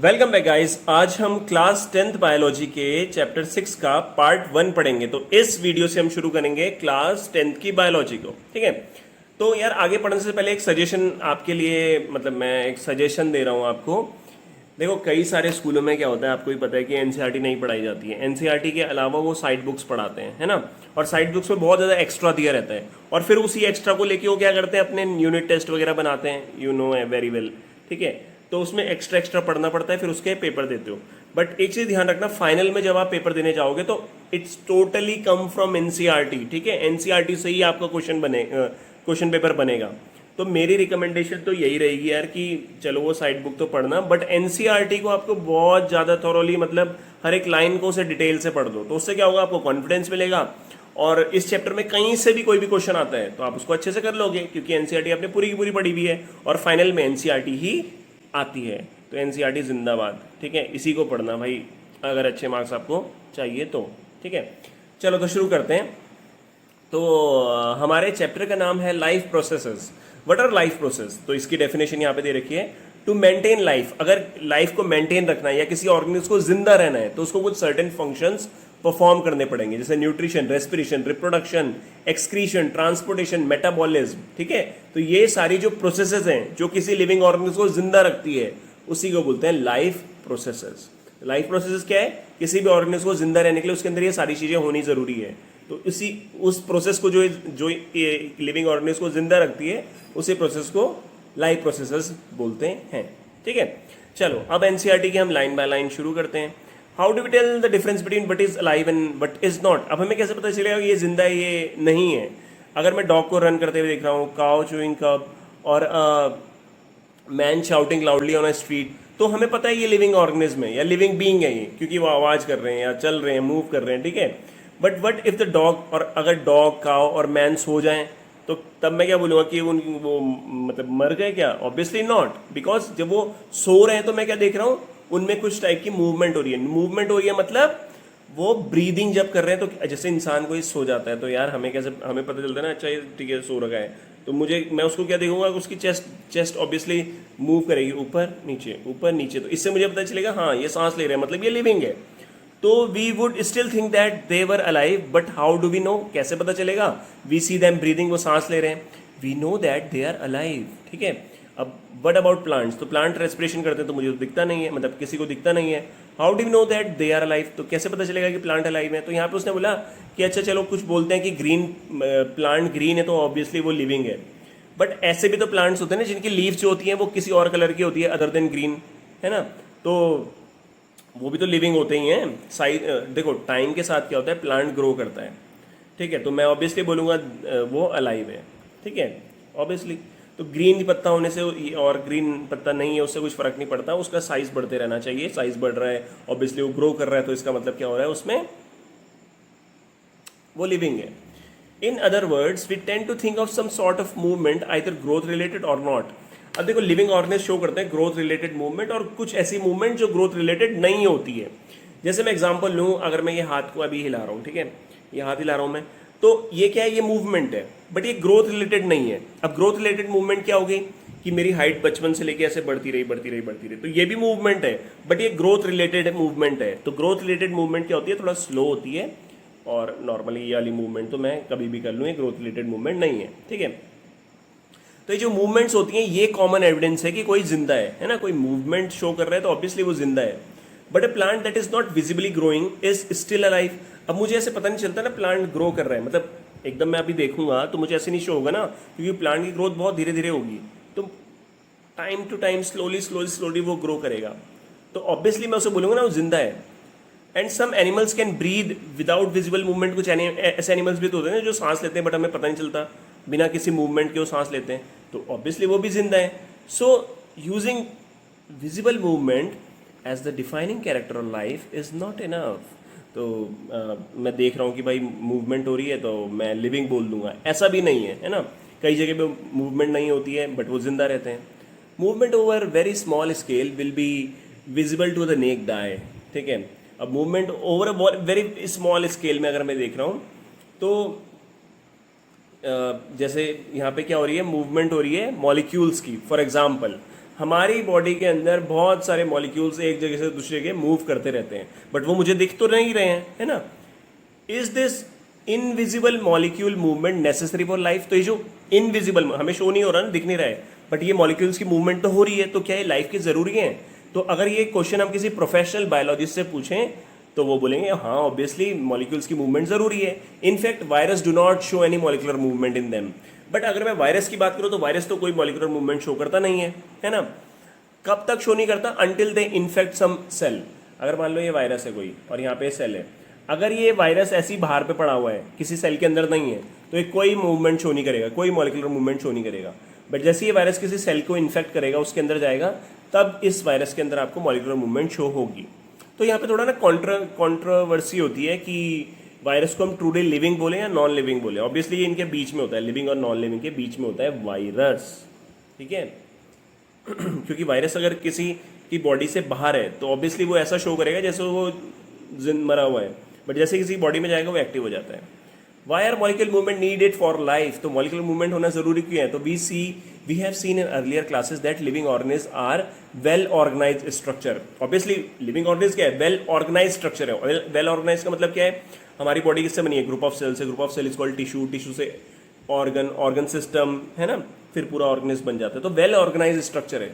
Welcome back guys. आज हम class 10th biology के चैप्टर 6 का पार्ट 1 पढ़ेंगे। तो इस वीडियो से हम शुरू करेंगे क्लास 10th की बायोलॉजी को। ठीक है, तो यार आगे पढ़ने से पहले एक सजेशन आपके लिए, मतलब मैं एक सजेशन दे रहा हूँ आपको। देखो, कई सारे स्कूलों में क्या होता है, आपको भी पता है कि एनसीईआरटी नहीं पढ़ाई जाती है। एनसीईआरटी के अलावा वो साइड बुक्स पढ़ाते हैं, है ना। और साइड बुक्स में बहुत ज़्यादा एक्स्ट्रा दिया रहता है, और फिर उसी एक्स्ट्रा को लेके वो क्या करते हैं, अपने यूनिट टेस्ट वगैरह बनाते हैं, यू नो है वेरी वेल। ठीक है, तो उसमें एक्स्ट्रा एक्स्ट्रा पढ़ना पड़ता है, फिर उसके पेपर देते हो। बट एक चीज़ ध्यान रखना, फाइनल में जब आप पेपर देने जाओगे तो it's totally come from NCERT. ठीक है, एनसीईआरटी से ही आपका क्वेश्चन पेपर बनेगा। तो मेरी रिकमेंडेशन तो यही रहेगी यार कि चलो वो साइड बुक तो पढ़ना, बट एनसीईआरटी को आपको बहुत ज़्यादा थॉरोली, मतलब हर एक लाइन को उसे डिटेल से पढ़ दो। तो उससे क्या होगा, आपको कॉन्फिडेंस मिलेगा, और इस चैप्टर में कहीं से भी कोई भी क्वेश्चन आता है तो आप उसको अच्छे से कर लोगे, क्योंकि एनसीईआरटी आपने पूरी की पूरी पढ़ी हुई है और फाइनल में एनसीईआरटी ही आती है। तो एनसीईआरटी जिंदाबाद। ठीक है, इसी को पढ़ना भाई, अगर अच्छे मार्क्स आपको चाहिए तो। ठीक है, चलो तो शुरू करते हैं। तो हमारे चैप्टर का नाम है life processes. What our life process? तो इसकी डेफिनेशन यहाँ पे दे रखी है, टू मेंटेन लाइफ। अगर लाइफ को मेंटेन रखना है या किसी ऑर्गेनिज्म को जिंदा रहना है तो उसको कुछ सर्टेन फंक्शंस परफॉर्म करने पड़ेंगे, जैसे nutrition, respiration, reproduction, excretion, transportation, metabolism. ठीक है, तो ये सारी जो प्रोसेसेस हैं जो किसी लिविंग ऑर्गेनिज्म को जिंदा रखती है, उसी को बोलते हैं लाइफ प्रोसेसेस। लाइफ प्रोसेसेस क्या है? किसी भी ऑर्गेनिज्म को जिंदा रहने के लिए उसके अंदर ये सारी चीजें होनी जरूरी है। तो उस प्रोसेस को जो जो लिविंग ऑर्गेनिज्म को जिंदा रखती है, उसी प्रोसेस को लाइफ प्रोसेसेस बोलते हैं। ठीक है, चलो अब एनसीईआरटी के हम लाइन बाय लाइन शुरू करते हैं। How do we tell the difference between what is alive and what is not? अब हमें कैसे पता चलेगा कि ये जिंदा है, ये नहीं है? अगर मैं डॉग को रन करते हुए देख रहा हूँ, काउ चूइंग कब, और man shouting loudly on a street, तो हमें पता है ये लिविंग ऑर्गेनिज्म है या लिविंग बीइंग है ये, क्योंकि वो आवाज कर रहे हैं या चल रहे हैं, मूव कर रहे हैं। ठीक है, but what if the dog, और अगर डॉग, काउ और मैन सो जाएं, तो तब मैं क्या बोलूँगा कि वो मतलब मर गए क्या? ऑब्वियसली नॉट, बिकॉज जब वो सो रहे हैं तो मैं क्या देख रहा हूँ, उनमें कुछ टाइप की मूवमेंट हो रही है। मूवमेंट हो रही है मतलब वो ब्रीदिंग जब कर रहे हैं। तो जैसे इंसान कोई सो जाता है तो यार हमें कैसे, हमें पता चलता है ना, अच्छा ये ठीक है सो रखा है, तो मैं उसको क्या देखूंगा, उसकी चेस्ट ऑब्वियसली मूव करेगी, ऊपर नीचे, तो इससे मुझे पता चलेगा हाँ ये सांस ले रहे हैं, मतलब ये लिविंग है। तो we would still think that they were alive, but how do we know? कैसे पता चलेगा? वी सी दैम ब्रीदिंग, वो सांस ले रहे हैं, we know that they are alive. ठीक है, अब व्हाट अबाउट प्लांट्स? तो प्लांट रेस्पिरेशन करते हैं तो मुझे तो दिखता नहीं है, मतलब किसी को दिखता नहीं है। How do we know that they are alive? तो कैसे पता चलेगा कि प्लांट अलाइव है? तो यहाँ पे उसने बोला कि अच्छा चलो कुछ बोलते हैं कि ग्रीन प्लांट ग्रीन है तो ऑब्वियसली वो लिविंग है, बट ऐसे भी तो प्लांट्स होते हैं ना जिनकी लीव्स जो होती हैं वो किसी और कलर की होती है अदर देन ग्रीन, है ना, तो वो भी तो लिविंग होते ही हैं। साइज देखो, टाइम के साथ क्या होता है, प्लांट ग्रो करता है। ठीक है, तो मैं ऑब्वियसली बोलूँगा वो अलाइव है। ठीक है, ऑब्वियसली। तो ग्रीन पत्ता होने से और ग्रीन पत्ता नहीं है उससे कुछ फर्क नहीं पड़ता, उसका साइज बढ़ते रहना चाहिए। साइज बढ़ रहा है, ऑब्वियसली वो ग्रो कर रहा है, तो इसका मतलब क्या हो रहा है, उसमें वो लिविंग है। In other words we tend to think of some sort of movement either growth related or not. अब देखो, लिविंग ऑर्गेनिज्म शो करते हैं ग्रोथ रिलेटेड मूवमेंट और कुछ ऐसी मूवमेंट जो ग्रोथ रिलेटेड नहीं होती है। जैसे मैं एग्जांपल लूँ, अगर मैं ये हाथ को अभी हिला रहा हूँ, ठीक है, ये हाथ हिला रहा हूँ मैं, तो ये क्या है, ये मूवमेंट है, बट ये ग्रोथ रिलेटेड नहीं है। अब ग्रोथ रिलेटेड मूवमेंट क्या होगी कि मेरी हाइट बचपन से लेके ऐसे बढ़ती रही, तो ये भी मूवमेंट है, बट ये ग्रोथ रिलेटेड मूवमेंट है। तो ग्रोथ रिलेटेड मूवमेंट क्या होती है, थोड़ा स्लो होती है, और नॉर्मली ये वाली मूवमेंट तो मैं कभी भी कर लूँ, ये ग्रोथ रिलेटेड मूवमेंट नहीं है। ठीक है, तो ये जो मूवमेंट्स होती हैं ये कॉमन एविडेंस है कि कोई जिंदा है ना। कोई मूवमेंट शो कर रहा है तो ऑब्वियसली वो जिंदा है। But a plant that is not visibly growing is still alive. अब मुझे ऐसे पता नहीं चलता ना प्लांट ग्रो कर रहा है, मतलब एकदम मैं अभी देखूंगा तो मुझे ऐसे नहीं शो होगा ना, क्योंकि प्लांट की ग्रोथ बहुत धीरे धीरे होगी, तो टाइम टू टाइम स्लोली वो ग्रो करेगा, तो ऑब्वियसली मैं उसे बोलूंगा ना वो जिंदा है। And some animals can breathe without visible movement. कुछ ऐसे एनिमल्स भी तो होते हैं ना जो सांस लेते हैं बट हमें पता नहीं चलता, बिना किसी मूवमेंट के वो सांस लेते हैं, तो ऑब्वियसली वो भी जिंदा है। So using visible movement as the defining character of life is not enough. तो मैं देख रहा हूँ कि भाई मूवमेंट हो रही है तो मैं लिविंग बोल दूंगा, ऐसा भी नहीं है, है ना। कई जगह पे मूवमेंट नहीं होती है बट वो जिंदा रहते हैं। Movement over very small scale will be visible to the naked eye. ठीक है, अब movement over a very small scale में अगर मैं देख रहा हूँ तो जैसे यहाँ पे क्या हो रही है, मूवमेंट हो रही है मॉलिक्यूल्स की, फॉर एग्जाम्पल हमारी बॉडी के अंदर बहुत सारे मॉलिक्यूल्स एक जगह से दूसरी जगह मूव करते रहते हैं, बट वो मुझे दिख तो नहीं रहे हैं, है ना। Is this invisible molecule movement necessary for life? तो ये जो इनविजिबल हमें शो नहीं हो रहा ना, दिख नहीं रहा है, बट ये मॉलिक्यूल्स की मूवमेंट तो हो रही है, तो क्या ये लाइफ की जरूरी है? तो अगर ये क्वेश्चन हम किसी प्रोफेशनल बायोलॉजिस्ट से पूछें तो वो बोलेंगे हाँ ऑब्वियसली मॉलिक्यूल्स की मूवमेंट जरूरी है। In fact virus do not show any molecular movement in them. But अगर मैं वायरस की बात करूं तो वायरस तो कोई मॉलिकुलर मूवमेंट शो करता नहीं है ना। कब तक शो नहीं करता? Until they infect some cell. अगर मान लो ये वायरस है कोई और यहाँ पे सेल है, अगर ये वायरस ऐसी बाहर पे पड़ा हुआ है, किसी सेल के अंदर नहीं है, तो ये कोई मूवमेंट शो नहीं करेगा, कोई मॉलिकुलर मूवमेंट शो नहीं करेगा। बट जैसे ये वायरस किसी सेल को इन्फेक्ट करेगा, उसके अंदर जाएगा, तब इस वायरस के अंदर आपको मॉलिकुलर मूवमेंट शो होगी। तो यहाँ पे थोड़ा ना कॉन्ट्रोवर्सी होती है कि वायरस को हम ट्रूली लिविंग बोले या नॉन लिविंग बोले। ऑब्वियसली ये इनके बीच में होता है, लिविंग और नॉन लिविंग के बीच में होता है वायरस, ठीक है। क्योंकि वायरस अगर किसी की बॉडी से बाहर है तो ऑब्वियसली वो ऐसा शो करेगा जैसे वो मरा हुआ है, बट जैसे किसी बॉडी में जाएगा वो एक्टिव हो जाता है। Why are molecular movement needed for life? तो मॉलिक्यूलर मूवमेंट होना जरूरी क्यों है? तो we have seen in earlier classes that living organism are well organized structure. Obviously living organism क्या है? वेल ऑर्गेनाइज्ड स्ट्रक्चर है। वेल ऑर्गेनाइज्ड का मतलब क्या है? हमारी बॉडी किससे बनी है? ग्रुप ऑफ सेल से। Group of cell is called tissue, tissue से ऑर्गन सिस्टम, है ना, फिर पूरा ऑर्गेनिज्म बन जाता है। तो वेल ऑर्गेनाइज्ड स्ट्रक्चर है।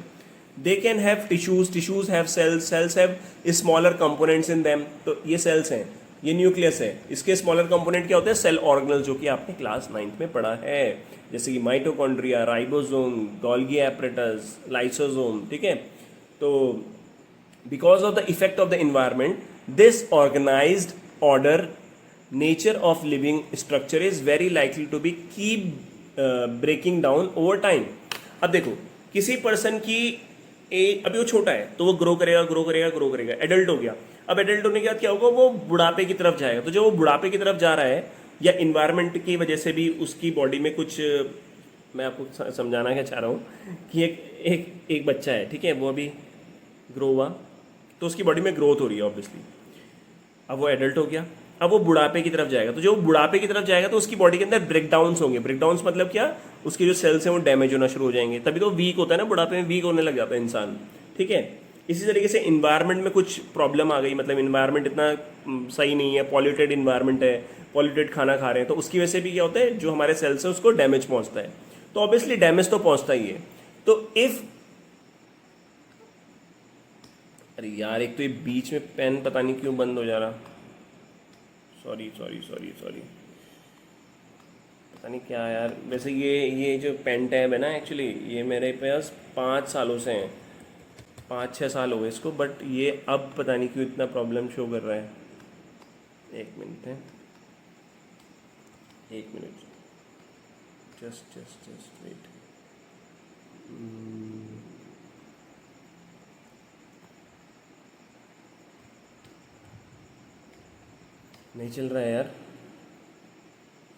They can have tissues have cells have smaller components in them. तो ये सेल्स हैं, ये न्यूक्लियस है, इसके स्मॉलर कंपोनेंट क्या होते हैं? सेल ऑर्गेनल, जो कि आपने क्लास 9th में पढ़ा है, जैसे कि mitochondria, ribosome, Golgi apparatus, lysosome, ठीक है। तो because of the effect of the environment this organized order nature of living structure is very likely to be keep breaking down over time. अब देखो किसी पर्सन की अभी वो छोटा है तो वो ग्रो करेगा, एडल्ट हो गया। अब एडल्ट होने के बाद क्या होगा? वो बुढ़ापे की तरफ जाएगा। तो जो वो बुढ़ापे की तरफ जा रहा है या इन्वायरमेंट की वजह से भी उसकी बॉडी में कुछ, मैं आपको समझाना क्या चाह रहा हूँ कि एक बच्चा है, ठीक है, वो अभी ग्रो हुआ तो उसकी बॉडी में ग्रोथ हो रही है ऑब्वियसली। अब वो एडल्ट हो गया, अब वो बुढ़ापे की तरफ जाएगा। तो जो बुढ़ापे की तरफ जाएगा तो उसकी बॉडी के अंदर ब्रेकडाउन्स होंगे। ब्रेकडाउन्स मतलब क्या? उसके जो सेल्स हैं वो डैमेज होना शुरू हो जाएंगे। तभी तो वीक होता है ना, बुढ़ापे में वीक होने लग जाता है इंसान, ठीक है। इसी तरीके से इन्वायरमेंट में कुछ प्रॉब्लम आ गई, मतलब इन्वायरमेंट इतना सही नहीं है, पॉल्यूटेड इन्वायरमेंट है, पॉल्यूटेड खाना खा रहे हैं, तो उसकी वजह से भी क्या होता है? जो हमारे सेल्स हैं उसको डैमेज पहुंचता है। तो ऑब्वियसली डैमेज तो पहुंचता ही है। तो इफ अरे यार, एक तो ये बीच में पेन पता नहीं क्यों बंद हो जा रहा, सॉरी, पता नहीं क्या यार। वैसे ये जो पेन टैब है ना, एक्चुअली ये मेरे पास 5 सालों से हैं, 5-6 साल हो गए इसको, बट ये अब पता नहीं क्यों इतना प्रॉब्लम शो कर रहा है। एक मिनट जस्ट वेट। नहीं चल रहा है यार,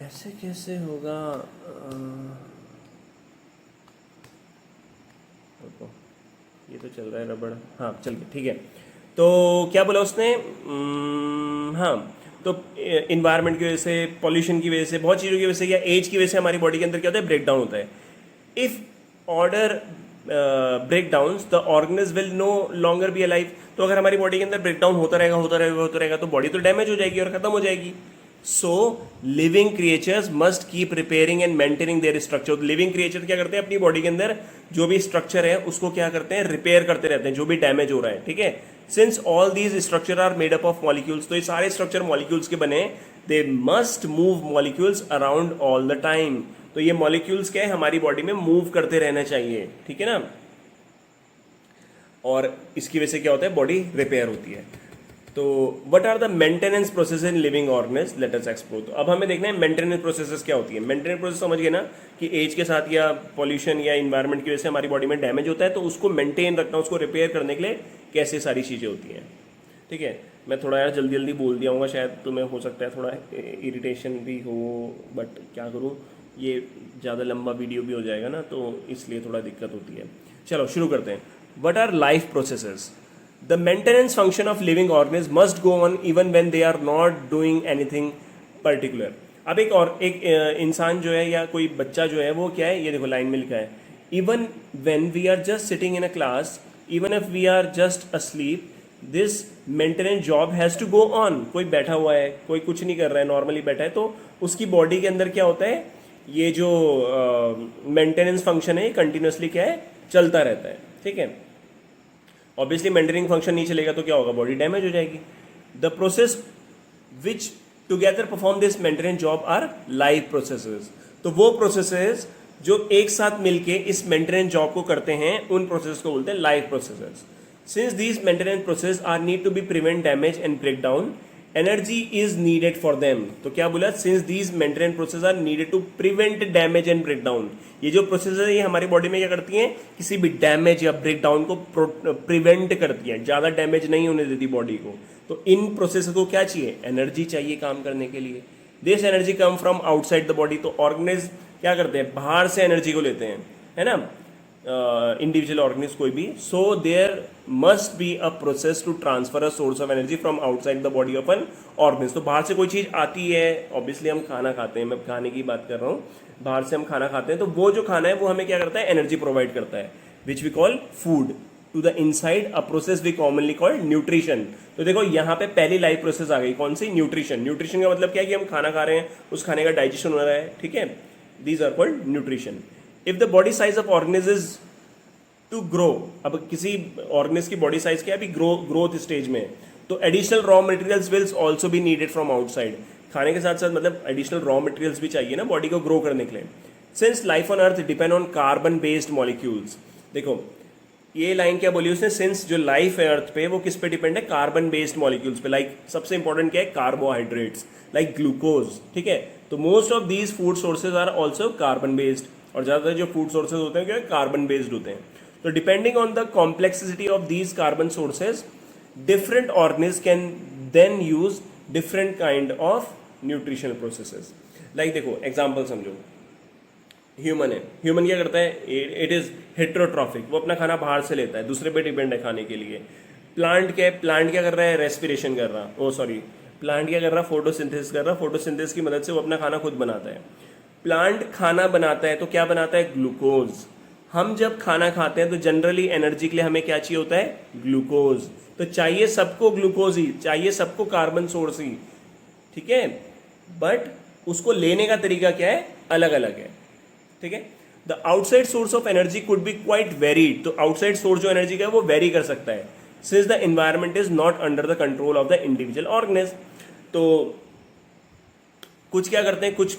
ऐसे कैसे होगा? ये तो चल रहा है रबड़, हाँ चल गया, ठीक है। तो क्या बोला उसने? हाँ, तो इन्वायरमेंट की वजह से, पॉल्यूशन की वजह से, बहुत चीज़ों की वजह से या एज की वजह से हमारी बॉडी के अंदर क्या होता है? ब्रेक डाउन होता है। If order break down the organism will no longer be alive. तो अगर हमारी बॉडी के अंदर ब्रेक डाउन होता रहेगा तो बॉडी तो डैमेज हो जाएगी और खत्म हो जाएगी। So living creatures must keep repairing and maintaining their structure. Living creature क्या करते हैं? अपनी बॉडी के अंदर जो भी स्ट्रक्चर है उसको क्या करते हैं? रिपेयर करते रहते हैं, जो भी डैमेज हो रहा है, ठीक है। Since all these structure are made up of molecules, तो ये सारे स्ट्रक्चर मॉलिक्यूल्स के बने, they must move molecules around all the time. तो ये मॉलिक्यूल्स क्या है? हमारी बॉडी में मूव करते रहना चाहिए, ठीक है ना। और इसकी वजह से क्या होता है? बॉडी रिपेयर होती है। तो what are the maintenance process in living organism? Let us explore. तो अब हमें देखना है मेंटेनेंस प्रोसेसेस क्या होती है। मेंटेनेंस प्रोसेस समझ गए ना कि एज के साथ या पॉल्यूशन या इन्वायरमेंट की वजह से हमारी बॉडी में डैमेज होता है, तो उसको मेंटेन रखना, उसको रिपेयर करने के लिए कैसे सारी चीज़ें होती हैं, ठीक है। मैं थोड़ा यार जल्दी बोल दिया हूँ, शायद तुम्हें हो सकता है थोड़ा इरिटेशन भी हो, बट क्या करूँ, ये ज़्यादा लंबा वीडियो भी हो जाएगा ना, तो इसलिए थोड़ा दिक्कत होती है। चलो शुरू करते हैं। What our life processes? The maintenance function of living organisms must go on even when they are not doing anything particular. अब एक इंसान जो है या कोई बच्चा जो है वो क्या है? ये देखो लाइन में लिखा है, even when we are just sitting in a class, even if we are just asleep, this maintenance job has to go on. कोई बैठा हुआ है, कोई कुछ नहीं कर रहा है, नॉर्मली बैठा है, तो उसकी बॉडी के अंदर क्या होता है, ये जो मेंटेनेंस फंक्शन है कंटिन्यूसली क्या है, चलता रहता है. ठीक है. ऑब्वियसली मेंटेनिंग फंक्शन नहीं चलेगा तो क्या होगा, बॉडी डैमेज हो जाएगी. The process which together perform this maintenance job are live processes. तो वो प्रोसेसेस जो एक साथ मिलके इस मेंटेनेंस जॉब को करते हैं, उन प्रोसेस को बोलते हैं live processes. Since these maintenance process are need to be prevent damage and break down, energy is needed for them. तो क्या बोला, since these maintenance process are needed to prevent damage and break down. ये जो process है ये हमारी body में क्या करती हैं, किसी भी डैमेज या ब्रेक डाउन को प्रिवेंट करती हैं, ज़्यादा डैमेज नहीं होने देती बॉडी को. तो इन प्रोसेस को क्या चाहिए, एनर्जी चाहिए काम करने के लिए. This energy come from outside the body. तो ऑर्गेनिज्म क्या करते हैं, बाहर से एनर्जी को लेते हैं, है ना, इंडिविजुअल ऑर्गेनिज्म कोई भी. So there must be a process to transfer a source of energy from outside the body of an organism. तो बाहर से कोई चीज़ आती है, ऑब्वियसली हम खाना खाते हैं, मैं खाने की बात कर रहा हूँ, बाहर से हम खाना खाते हैं, तो वो जो खाना है वो हमें क्या करता है, एनर्जी प्रोवाइड करता है, which we call food. To the inside a process we commonly called nutrition. तो देखो यहाँ पे पहली लाइव प्रोसेस आ गई, कौन सी, न्यूट्रिशन. न्यूट्रिशन का मतलब क्या है कि हम खाना खा रहे हैं, उस खाने का डाइजेशन हो रहा है. ठीक है, these are called nutrition. If the body size of organism is to grow, अब किसी ऑर्गेनिज्म की बॉडी साइज क्या है, अभी ग्रोथ स्टेज में, तो additional raw materials will also be needed from outside. खाने के साथ साथ मतलब एडिशनल रॉ मटेरियल्स भी चाहिए ना बॉडी को ग्रो करने के लिए. Since life on earth depend on carbon based molecules. देखो ये लाइन क्या बोली उसने, सिंस जो लाइफ है अर्थ पे वो किस पे डिपेंड है, कार्बन बेस्ड मॉलिक्यूल्स पे. लाइक सबसे इंपॉर्टेंट क्या है, कार्बोहाइड्रेट्स, लाइक ग्लूकोज. ठीक है, तो most of these food sources are also carbon based. और ज़्यादातर जो फूड सोर्सेज होते हैं क्या, कार्बन बेस्ड होते हैं. तो depending on the complexity of these carbon sources, different organism can then use different kind of nutritional processes. Like देखो एग्जाम्पल समझो, ह्यूमन है, ह्यूमन क्या करता है, इट इज हेट्रोट्रॉफिक, वो अपना खाना बाहर से लेता है, दूसरे पे डिपेंड है खाने के लिए. प्लांट क्या है, प्लांट क्या कर रहा है, रेस्पिरेशन कर रहा, ओ सॉरी, प्लांट क्या कर रहा है, फोटोसिंथेसिस कर रहा, फोटोसिंथेसिस की मदद से वो अपना खाना खुद बनाता है. प्लांट खाना बनाता है तो क्या बनाता है, ग्लूकोज. हम जब खाना खाते हैं तो जनरली एनर्जी के लिए हमें क्या चाहिए होता है, ग्लूकोज. तो चाहिए सबको ग्लूकोज ही, चाहिए सबको कार्बन सोर्स ही. ठीक है, बट उसको लेने का तरीका क्या है, अलग अलग है. ठीक है, the outside source of energy could be quite varied. तो आउटसाइड सोर्स जो एनर्जी का है वो वेरी कर सकता है, since the environment is not under the control of the individual organism. तो कुछ क्या करते हैं, कुछ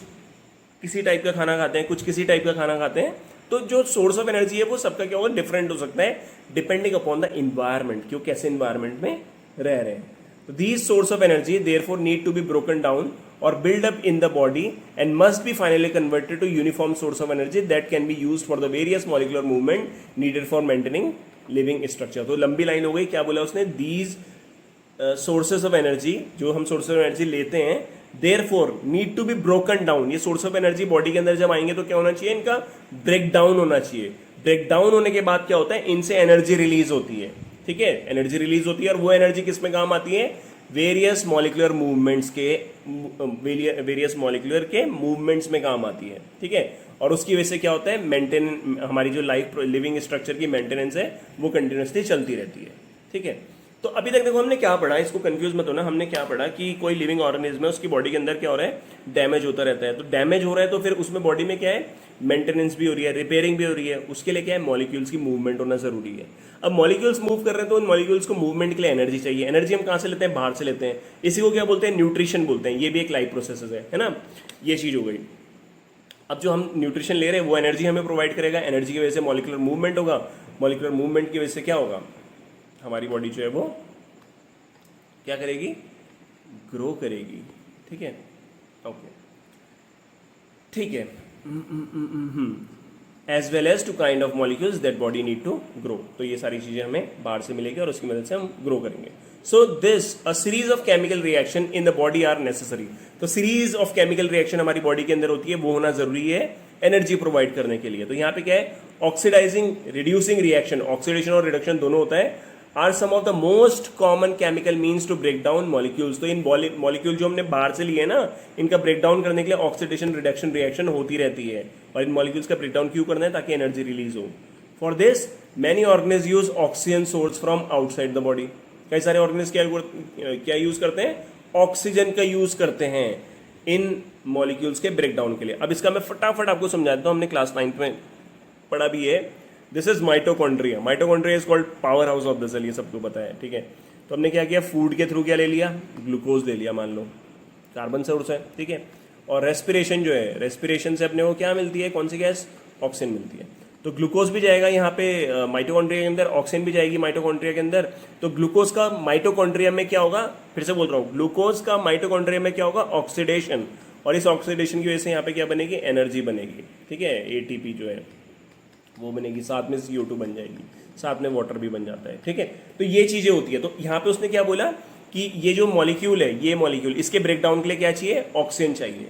किसी टाइप का खाना खाते हैं, कुछ किसी टाइप का खाना खाते हैं. तो जो सोर्स ऑफ एनर्जी है वो सबका क्या होगा, डिफरेंट हो सकता है, डिपेंडिंग अपॉन द इन्वायरमेंट, क्यों कैसे इन्वायरमेंट में रह रहे हैं. तो these source of energy therefore need to be broken down or build up in the body and must be finally converted to uniform source of energy that can be used for the various molecular movement needed for maintaining living structure. तो लंबी line हो गई, क्या बोला उसने, these sources of energy, जो हम sources of energy लेते हैं, therefore need to be broken down. ये source of energy बॉडी के अंदर जब आएंगे तो क्या होना चाहिए, इनका ब्रेक डाउन होना चाहिए. ब्रेक डाउन होने के बाद क्या होता है, इनसे एनर्जी रिलीज होती है. ठीक है, एनर्जी रिलीज होती है, और वो एनर्जी किस में काम आती है, वेरियस मॉलिकुलर मूवमेंट्स के, वेरियस मॉलिकुलर के मूवमेंट्स में काम आती है. ठीक है, और उसकी वजह से क्या होता है, मेंटेन, हमारी जो लाइफ लिविंग स्ट्रक्चर की मेंटेनेंस है वो कंटिन्यूसली चलती रहती है. ठीक है, तो अभी तक देखो हमने क्या पढ़ा, इसको कंफ्यूज मत होना, हमने क्या पढ़ा कि कोई लिविंग ऑर्गेनिज्म है, उसकी बॉडी के अंदर क्या हो रहा है, डैमेज होता रहता है. तो डैमेज हो रहा है तो फिर उसमें बॉडी में क्या है, मेंटेनेंस भी हो रही है, रिपेयरिंग भी हो रही है. उसके लिए क्या है, मॉलिक्यूल्स की मूवमेंट होना जरूरी है. अब मॉलिक्यूल्स मूव कर रहे हैं तो उन मॉलिक्यूल्स को मूवमेंट के लिए एनर्जी चाहिए. एनर्जी हम कहाँ से लेते हैं, बाहर से लेते हैं. इसी को क्या बोलते हैं, न्यूट्रिशन बोलते हैं. ये भी एक लाइफ प्रोसेस है ना, ये चीज हो गई. अब जो हम न्यूट्रिशन ले रहे हैं वो एनर्जी हमें प्रोवाइड करेगा. एनर्जी की वजह से मॉलिकुलर मूवमेंट होगा, मॉलिकुलर मूवमेंट की वजह से क्या होगा, हमारी बॉडी जो है वो क्या करेगी, ग्रो करेगी. ठीक है, ओके, ठीक है. As well as to kind of molecules that body need to grow. तो ये सारी चीजें हमें बाहर से मिलेगी और उसकी मदद से हम ग्रो करेंगे. So this a series of chemical reaction in the body are necessary. तो सीरीज ऑफ केमिकल रिएक्शन हमारी बॉडी के अंदर होती है, वो होना जरूरी है एनर्जी प्रोवाइड करने के लिए. तो यहाँ पे क्या है, ऑक्सीडाइजिंग रिड्यूसिंग रिएक्शन, ऑक्सीडेशन और रिडक्शन दोनों होता है, are some of the most common chemical means to break down molecules. तो इन मॉलिक्यूल जो हमने बाहर से लिए ना, इनका ब्रेक डाउन करने के लिए ऑक्सीडेशन रिडक्शन रिएक्शन होती रहती है. और इन मॉलिक्यूल्स का ब्रेक डाउन क्यों करना है, ताकि एनर्जी रिलीज हो। For this many organisms use oxygen source from outside the body. कई सारे ऑर्गेनिज क्या यूज करते हैं, ऑक्सीजन का यूज करते हैं इन मॉलिक्यूल्स के ब्रेकडाउन के लिए। अब इसका मैं फटाफट आपको समझा देता हूं, हमने क्लास 9 में पढ़ा भी है। This is mitochondria. Mitochondria is called power house of the cell, ये सबको पता है, ठीक है। तो हमने क्या किया, फूड के थ्रू क्या ले लिया, ग्लूकोज ले लिया, मान लो कार्बन सोर्स है, ठीक है। और रेस्पिरेशन जो है, रेस्पिरेशन से अपने को क्या मिलती है, कौन सी गैस, ऑक्सीजन मिलती है। तो ग्लूकोज भी जाएगा यहाँ पे माइटोकॉन्ड्रिया के अंदर, ऑक्सीजन भी जाएगी माइटोकॉन्ड्रिया के अंदर। तो ग्लूकोज का माइटोकॉन्ड्रिया में क्या होगा, फिर से बोल रहा हूँ, ग्लूकोज का माइटोकॉन्ड्रिया में क्या होगा, ऑक्सीडेशन। और इस ऑक्सीडेशन की वजह से यहाँ पे क्या बनेगी, एनर्जी बनेगी, ठीक है। एटीपी जो है वो बनेगी, साथ में CO2 बन जाएगी, साथ में वाटर भी बन जाता है, ठीक है। तो ये चीजें होती है। तो यहाँ पे उसने क्या बोला कि ये जो मॉलिक्यूल है, ये मॉलिक्यूल, इसके ब्रेकडाउन के लिए क्या चाहिए, ऑक्सीजन चाहिए।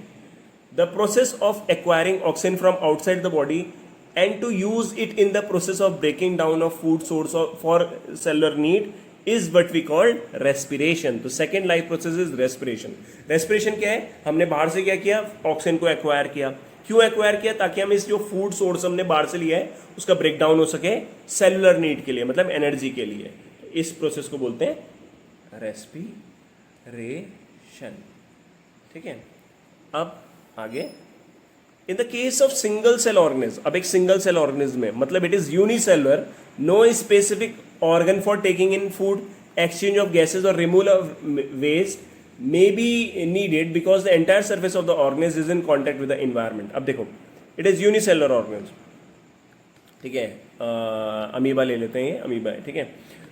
The process of acquiring oxygen from outside the body and to use it in the process of breaking down of food source for cellular need is what we call respiration. तो second life process is respiration. respiration क्या है, हमने बाहर से क्या किया, oxygen को acquire किया। क्यों एक्वायर किया, ताकि हम इस जो फूड सोर्स हमने बाहर से लिया है उसका ब्रेक डाउन हो सके सेलुलर नीड के लिए, मतलब एनर्जी के लिए। इस प्रोसेस को बोलते हैं रेस्पिरेशन, ठीक है। अब आगे, in the case of single cell organism, अब एक सिंगल सेल ऑर्गेनिज्म है, मतलब it is unicellular, no specific organ for taking in food, exchange of gases और removal of waste may be needed because the entire surface of the organism is in contact with the environment. अब देखो, it is unicellular organism, ठीक है। Amoeba ले लेते हैं, amoeba है, ठीक है।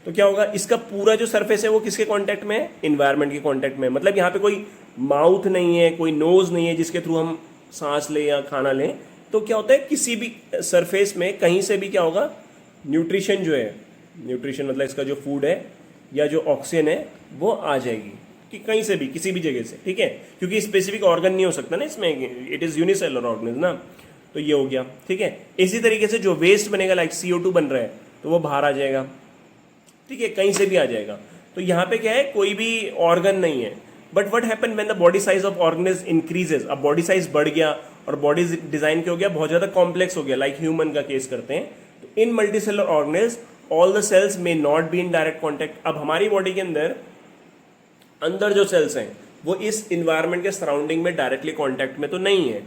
तो क्या होगा, इसका पूरा जो सरफेस है वो किसके कांटेक्ट में है, इन्वायरमेंट के कांटेक्ट में। मतलब यहाँ पे कोई माउथ नहीं है, कोई नोज नहीं है जिसके थ्रू हम सांस लें या खाना लें। तो क्या होता है, किसी भी सरफेस में कहीं से भी क्या होगा, न्यूट्रिशन जो है, न्यूट्रिशन मतलब इसका जो फूड है या जो ऑक्सीजन है वो आ जाएगी, कि कहीं से भी, किसी भी जगह से, ठीक है। क्योंकि स्पेसिफिक ऑर्गन नहीं हो सकता ना इसमें, इट इज यूनिसेलुलर ऑर्गेनिज्म ना। तो ये हो गया, ठीक है। इसी तरीके से जो वेस्ट बनेगा, लाइक CO2 बन रहा है, तो वो बाहर आ जाएगा, ठीक है, कहीं से भी आ जाएगा। तो यहाँ पे क्या है, कोई भी ऑर्गन नहीं है। But what happen when the body size of organism increases. अब बॉडी साइज बढ़ गया और बॉडी डिजाइन क्या हो गया, बहुत ज्यादा कॉम्प्लेक्स हो गया, लाइक ह्यूमन का केस करते हैं। तो in multicellular organism all the cells may not be in direct contact. अब हमारी बॉडी के अंदर जो सेल्स हैं वो इस इन्वायरमेंट के सराउंडिंग में डायरेक्टली कांटेक्ट में तो नहीं है।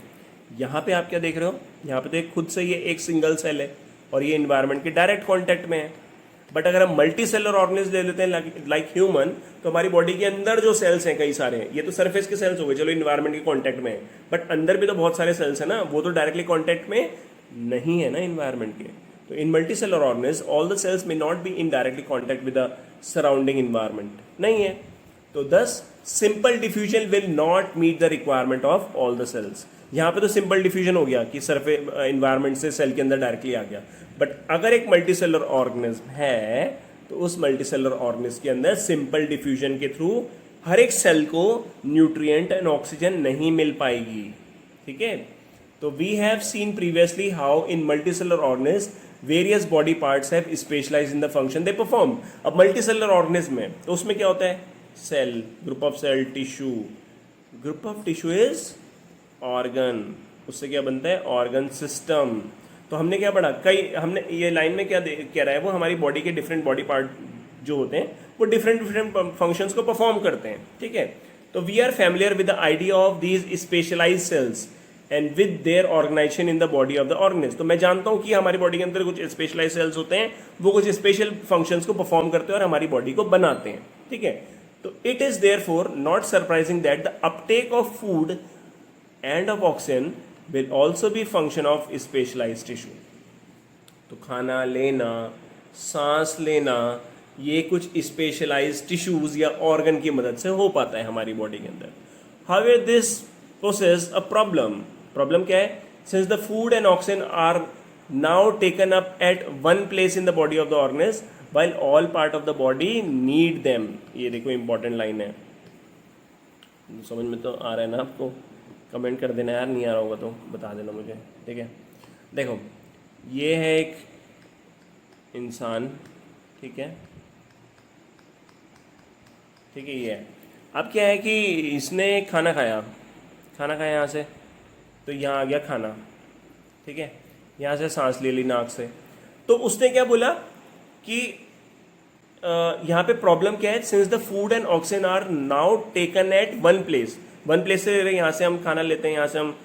यहाँ पे आप क्या देख रहे हो, यहाँ पे तो एक खुद से ये एक सिंगल सेल है और ये इन्वायरमेंट के डायरेक्ट कांटेक्ट में है। बट अगर हम मल्टी सेलर ऑर्गेनिज्म ले लेते हैं लाइक ह्यूमन, तो हमारी बॉडी के अंदर जो सेल्स हैं कई सारे हैं, ये तो सरफेस के सेल्स हो गए, चलो इन्वायरमेंट के कांटेक्ट में है, बट अंदर भी तो बहुत सारे सेल्स हैं ना, वो तो डायरेक्टली कांटेक्ट में नहीं है ना इन्वायरमेंट के। तो in multicellular organism all the cells may not be in directly contact with the surrounding environment, नहीं है। तो thus simple diffusion will not meet the requirement of all the cells. यहाँ पे तो सिंपल डिफ्यूजन हो गया कि surface environment से सेल के अंदर डायरेक्टली आ गया। बट अगर एक मल्टीसेलर ऑर्गेनिज्म है तो उस मल्टीसेलर ऑर्गेनिज्म के अंदर सिंपल डिफ्यूजन के थ्रू हर एक सेल को न्यूट्रिएंट एंड ऑक्सीजन नहीं मिल पाएगी, ठीक है। तो we have seen previously how in multicellular organism various body parts have specialised in the function they perform. अब मल्टीसेलर ऑर्गेनिज्म में तो उसमें क्या होता है, cell, group of cell, tissue. Group of tissue is organ, उससे क्या बनता है, ऑर्गन सिस्टम। तो हमने क्या पढ़ा, हमने ये लाइन में क्या कह रहा है, वो हमारी बॉडी के डिफरेंट बॉडी पार्ट जो होते हैं वो डिफरेंट फंक्शंस को परफॉर्म करते हैं, ठीक है। तो we are familiar with the idea of these specialised cells and with their organisation in the body of the organism. तो मैं जानता हूँ कि हमारी बॉडी के अंदर कुछ स्पेशलाइज्ड सेल्स होते हैं, वो कुछ स्पेशल फंक्शंस को परफॉर्म करते हैं और हमारी बॉडी को बनाते हैं, ठीक है। तो it is therefore not surprising that the Uptake of food end of oxygen will also be function of specialized tissue। तो खाना लेना, सांस लेना, ये कुछ स्पेशलाइज्ड टिश्यूज या ऑर्गन की मदद से हो पाता है हमारी बॉडी के अंदर। However, this poses a problem। Problem क्या है, since the food and oxygen are now taken up at one place in the body of the organism while all part of the body need them। ये देखो important line है, समझ में तो आ रहा है ना आपको, कमेंट कर देना यार, नहीं आ रहा होगा तो बता देना मुझे, ठीक है। देखो ये है एक इंसान, ठीक है, ठीक है, ये है। अब क्या है कि इसने खाना खाया यहाँ से, तो यहाँ आ गया खाना, ठीक है, यहाँ से सांस ले ली नाक से। तो उसने क्या बोला कि यहाँ पे प्रॉब्लम क्या है, since the food and oxygen are now taken at one place से यहाँ से हम खाना लेते हैं, यहाँ से हम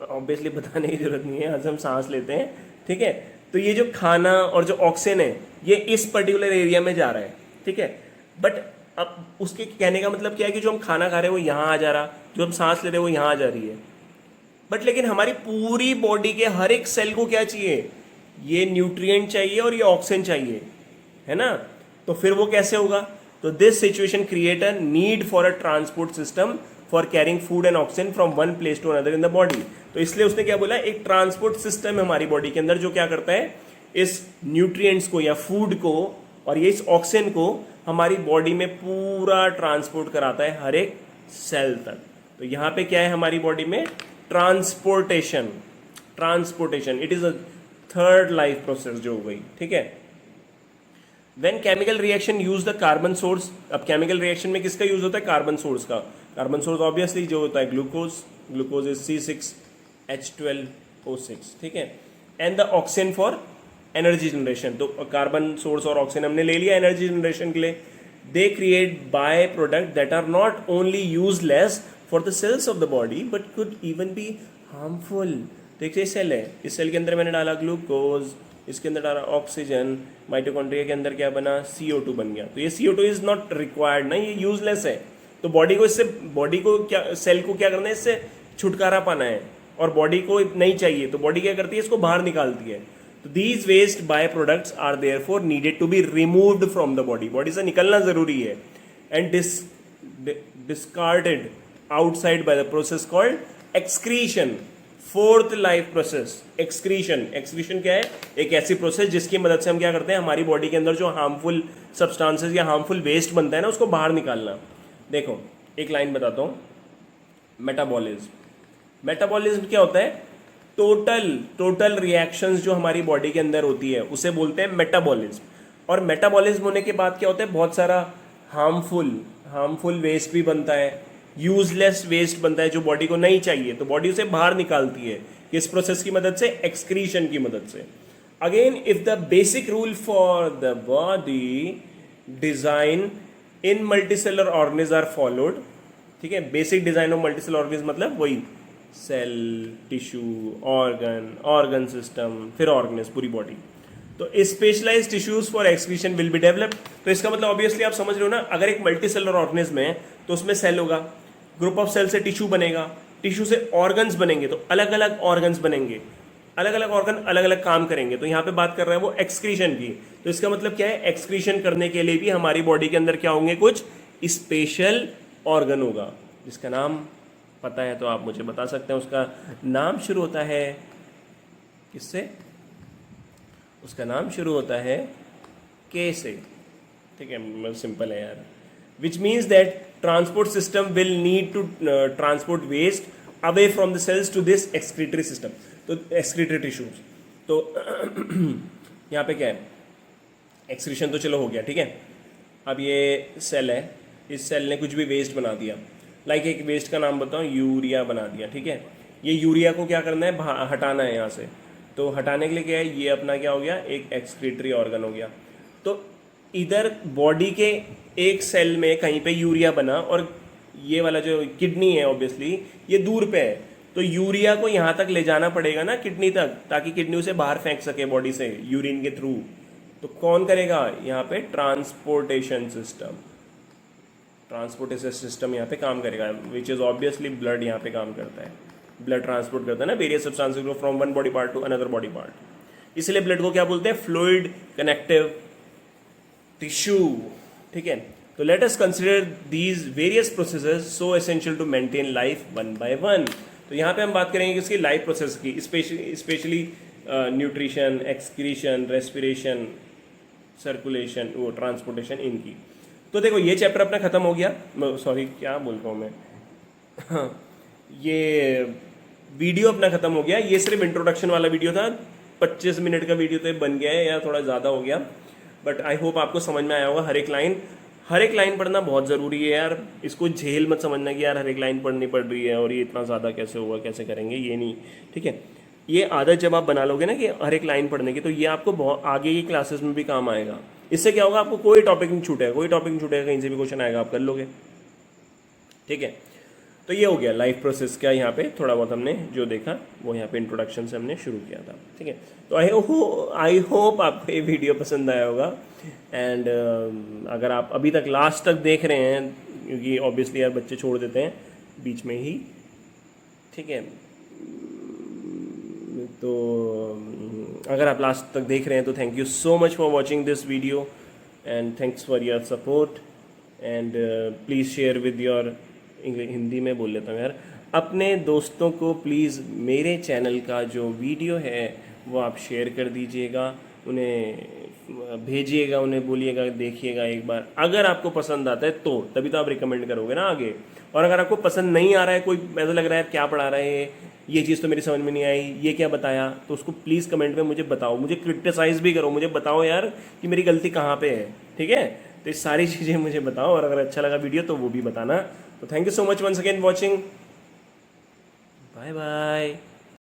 ऑब्वियसली बताने की जरूरत नहीं है, यहाँ से हम सांस लेते हैं, ठीक है। तो ये जो खाना और जो ऑक्सीजन है ये इस पर्टिकुलर एरिया में जा रहा है, ठीक है। बट अब उसके कहने का मतलब क्या है कि जो हम खाना खा रहे हैं वो यहाँ आ जा रहा, जो हम सांस ले रहे हैं वो यहाँ आ जा रही है। बट लेकिन हमारी पूरी बॉडी के हर एक सेल को क्या चाहिए, ये न्यूट्रिएंट चाहिए और ये ऑक्सीजन चाहिए, है ना। तो फिर वो कैसे होगा, तो this situation create a need for a transport system for carrying food and oxygen from one place to another in the body. तो इसलिए उसने क्या बोला, एक ट्रांसपोर्ट सिस्टम है हमारी बॉडी के अंदर जो क्या करता है, इस न्यूट्रिएंट्स को या फूड को और ये इस ऑक्सीजन को हमारी बॉडी में पूरा ट्रांसपोर्ट कराता है हर एक सेल तक। तो यहाँ पे क्या है हमारी बॉडी में, transportation it is a third life process जो हो गई, ठीक है। When chemical reaction use the carbon source, अब केमिकल रिएक्शन में किसका यूज होता है, कार्बन सोर्स का। कार्बन सोर्स ऑब्वियसली जो होता है ग्लूकोज इज C6H12O6, ठीक है। And the oxygen for energy generation, तो कार्बन सोर्स और ऑक्सीजन हमने ले लिया एनर्जी जनरेशन के लिए। They create by product that are not only useless for the cells of the body but could even be harmful. देखिए cell है, इस सेल के अंदर मैंने डाला ग्लूकोज, इसके अंदर डाला ऑक्सीजन, माइटोकॉन्ड्रिया के अंदर क्या बना, CO2 बन गया। तो ये CO2 इज नॉट रिक्वायर्ड ना, ये यूजलेस है। तो बॉडी को क्या, सेल को क्या करना है, इससे छुटकारा पाना है और बॉडी को नहीं चाहिए, तो बॉडी क्या करती है, इसको बाहर निकालती है। तो these waste by products are therefore needed to be removed from the body, body से निकलना जरूरी है, and discarded outside by the process called excretion. Fourth life process excretion क्या है, एक ऐसी प्रोसेस जिसकी मदद से हम क्या करते हैं, हमारी बॉडी के अंदर जो हार्मफुल सब्सटेंसेस या हार्मफुल वेस्ट बनता है ना, उसको बाहर निकालना। देखो एक लाइन बताता हूँ, मेटाबॉलिज्म क्या होता है, टोटल रिएक्शंस जो हमारी बॉडी के अंदर होती है उसे बोलते हैं मेटाबॉलिज्म। और मेटाबॉलिज्म होने के बाद क्या होता है, बहुत सारा हार्मफुल वेस्ट भी बनता है, यूजलेस वेस्ट बनता है जो बॉडी को नहीं चाहिए, तो बॉडी उसे बाहर निकालती है किस प्रोसेस की मदद से, एक्सक्रीशन की मदद से। Again if the basic rule for the body design in multicellular organism are followed, ठीक है। Basic design of multicellular organism मतलब वही सेल, टिश्यू, ऑर्गन सिस्टम, फिर ऑर्गेनिज्म, पूरी बॉडी। तो specialised tissues for excretion will be developed. तो इसका मतलब ऑब्वियसली आप समझ रहे हो ना, अगर एक मल्टीसेलर ऑर्गेनिज्म है तो उसमें सेल होगा, ग्रुप ऑफ सेल से टिश्यू बनेगा, टिश्यू से ऑर्गन्स बनेंगे, तो अलग अलग ऑर्गन्स बनेंगे, अलग अलग ऑर्गन अलग अलग काम करेंगे। तो यहाँ पे बात कर रहे हैं वो एक्सक्रीशन की। तो इसका मतलब क्या है, एक्सक्रीशन करने के लिए भी हमारी बॉडी के अंदर क्या होंगे, कुछ स्पेशल ऑर्गन होगा, जिसका नाम पता है तो आप मुझे बता सकते हैं। उसका नाम शुरू होता है किससे, उसका नाम शुरू होता है के से, ठीक है, सिंपल है यार। Which means that transport system will need to transport waste away from the cells to this excretory system, तो एक्सक्रीटरी टिश्यूज। तो यहाँ पे क्या है, एक्सक्रीशन तो चलो हो गया, ठीक है। अब ये सेल है, इस सेल ने कुछ भी वेस्ट बना दिया, लाइक एक वेस्ट का नाम बताऊँ, यूरिया बना दिया, ठीक है। ये यूरिया को क्या करना है, हटाना है यहाँ से। तो हटाने के लिए क्या है, ये अपना क्या हो गया, एक एक्सक्रीटरी ऑर्गन हो गया। तो इधर बॉडी के एक सेल में कहीं पे यूरिया बना, और ये वाला जो किडनी है ऑब्वियसली ये दूर पे है, तो यूरिया को यहाँ तक ले जाना पड़ेगा ना किडनी तक, ताकि किडनी उसे बाहर फेंक सके बॉडी से यूरिन के थ्रू। तो कौन करेगा यहाँ पे, ट्रांसपोर्टेशन सिस्टम यहाँ पे काम करेगा, विच इज ऑब्वियसली ब्लड यहाँ पे काम करता है, ब्लड ट्रांसपोर्ट करता है ना वेरियस सब्सटेंसेस को from one body part two another body part. इसलिए ब्लड को क्या बोलते हैं, फ्लूइड कनेक्टिव टिश्यू, ठीक है। तो let us consider these various processes so essential to maintain life one by one. तो यहाँ पे हम बात करेंगे किसकी, लाइफ प्रोसेस की, specially nutrition, excretion, respiration, circulation, वो ट्रांसपोर्टेशन, इनकी। तो देखो ये चैप्टर अपना खत्म हो गया, सॉरी क्या बोल रहा हूँ मैं ये वीडियो अपना खत्म हो गया। ये सिर्फ इंट्रोडक्शन वाला वीडियो था, 25 मिनट का वीडियो तो बन गया है या थोड़ा ज़्यादा हो गया, बट आई होप आपको समझ में आया होगा। हर एक लाइन पढ़ना बहुत ज़रूरी है यार, इसको झेल मत समझना कि यार हर एक लाइन पढ़नी पड़ रही है और ये इतना ज़्यादा कैसे होगा, कैसे करेंगे, ये नहीं, ठीक है। ये आदत जब आप बना लोगे ना कि हर एक लाइन पढ़ने की, तो ये आपको बहुत आगे की क्लासेस में भी काम आएगा। इससे क्या होगा, आपको कोई टॉपिक नहीं छूटेगा, कोई टॉपिक नहीं छूटेगा, कहीं से भी क्वेश्चन आएगा आप कर लोगे। ठीक है, तो ये हो गया लाइफ प्रोसेस का। यहाँ पे थोड़ा बहुत हमने जो देखा वो यहाँ पे इंट्रोडक्शन से हमने शुरू किया था। ठीक है, तो आई होप आपको ये वीडियो पसंद आया होगा। एंड अगर आप अभी तक लास्ट तक देख रहे हैं, क्योंकि ऑब्वियसली यार बच्चे छोड़ देते हैं बीच में ही, ठीक है, तो अगर आप लास्ट तक देख रहे हैं तो thank you so much for watching this video and thanks for your support and please share with your, Hindi में बोल लेता हूँ यार, अपने दोस्तों को प्लीज़ मेरे चैनल का जो वीडियो है वो आप शेयर कर दीजिएगा, उन्हें भेजिएगा, उन्हें बोलिएगा देखिएगा एक बार। अगर आपको पसंद आता है तो तभी तो आप रिकमेंड करोगे ना आगे। और अगर आपको पसंद नहीं आ रहा है, कोई ऐसा लग रहा है क्या पढ़ा रहा है ये चीज़ तो मेरी समझ में नहीं आई, ये क्या बताया, तो उसको प्लीज़ कमेंट में मुझे बताओ, मुझे क्रिटिसाइज़ भी करो, मुझे बताओ यार कि मेरी गलती कहाँ पे है। ठीक है, तो ये सारी चीज़ें मुझे बताओ, और अगर अच्छा लगा वीडियो तो वो भी बताना। तो thank you so much once again watching, bye bye.